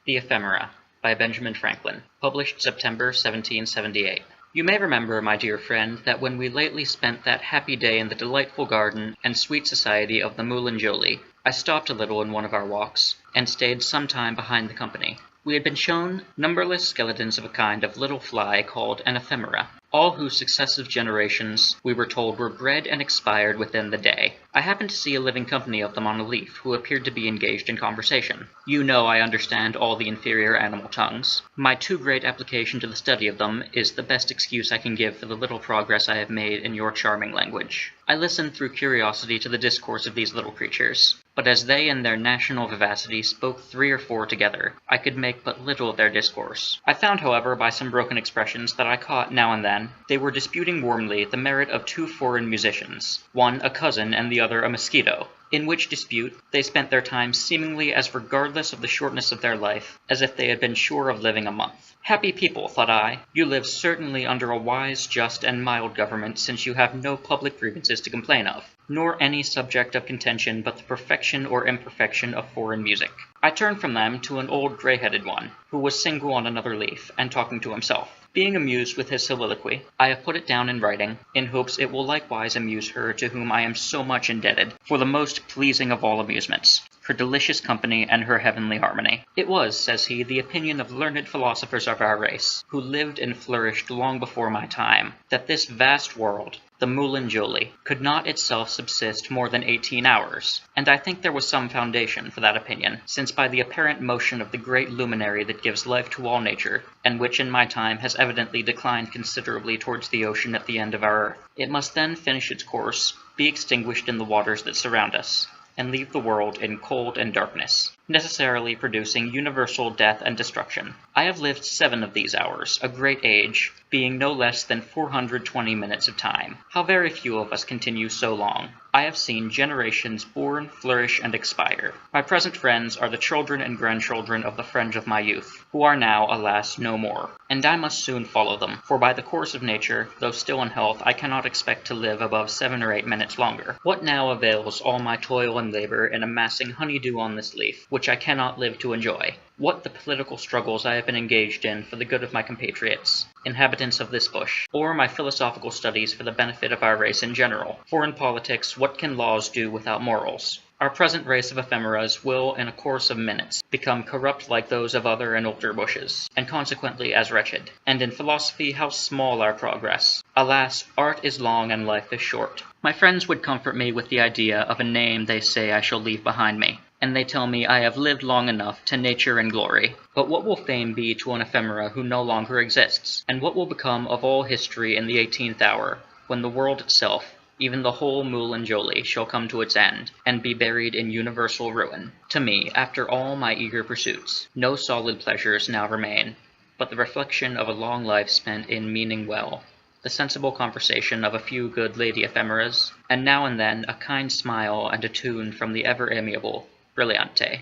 The Ephemera by Benjamin Franklin, published September 1778. You may remember, my dear friend, that when we lately spent that happy day in the delightful garden and sweet society of the Moulin Joly, I stopped a little in one of our walks, and stayed some time behind the company. We had been shown numberless skeletons of a kind of little fly called an ephemera, all whose successive generations, we were told, were bred and expired within the day. I happened to see a living company of them on a leaf, who appeared to be engaged in conversation. You know I understand all the inferior animal tongues. My too great application to the study of them is the best excuse I can give for the little progress I have made in your charming language. I listened through curiosity to the discourse of these little creatures, but as they in their national vivacity spoke 3 or 4 together, I could make but little of their discourse. I found, however, by some broken expressions that I caught now and then, they were disputing warmly the merit of 2 foreign musicians, one a cousin and the other a mosquito, in which dispute they spent their time seemingly as regardless of the shortness of their life as if they had been sure of living a month. Happy people, thought I, you live certainly under a wise, just, and mild government, since you have no public grievances to complain of, nor any subject of contention but the perfection or imperfection of foreign music. I turned from them to an old grey-headed one, who was single on another leaf, and talking to himself. Being amused with his soliloquy, I have put it down in writing, in hopes it will likewise amuse her to whom I am so much indebted for the most pleasing of all amusements, her delicious company and her heavenly harmony. It was, says he, the opinion of learned philosophers of our race, who lived and flourished long before my time, that this vast world, the Moulin Joly, could not itself subsist more than 18 hours, and I think there was some foundation for that opinion, since by the apparent motion of the great luminary that gives life to all nature, and which in my time has evidently declined considerably towards the ocean at the end of our earth, it must then finish its course, be extinguished in the waters that surround us, and leave the world in cold and darkness, necessarily producing universal death and destruction. I have lived 7 of these hours, a great age, being no less than 420 minutes of time. How very few of us continue so long. I have seen generations born, flourish, and expire. My present friends are the children and grandchildren of the friends of my youth, who are now, alas, no more, and I must soon follow them, for by the course of nature, though still in health, I cannot expect to live above 7 or 8 minutes longer. What now avails all my toil and labor in amassing honeydew on this leaf, which I cannot live to enjoy? What the political struggles I have been engaged in for the good of my compatriots, inhabitants of this bush, or my philosophical studies for the benefit of our race in general? For in politics, what can laws do without morals? Our present race of ephemeras will, in a course of minutes, become corrupt like those of other and older bushes, and consequently as wretched. And in philosophy, how small our progress! Alas, art is long and life is short. My friends would comfort me with the idea of a name they say I shall leave behind me, and they tell me I have lived long enough to nature and glory. But what will fame be to an ephemera who no longer exists? And what will become of all history in the 18th hour, when the world itself, even the whole Moulin Joly, shall come to its end, and be buried in universal ruin? To me, after all my eager pursuits, no solid pleasures now remain, but the reflection of a long life spent in meaning well, the sensible conversation of a few good lady ephemeras, and now and then a kind smile and a tune from the ever amiable Brillante.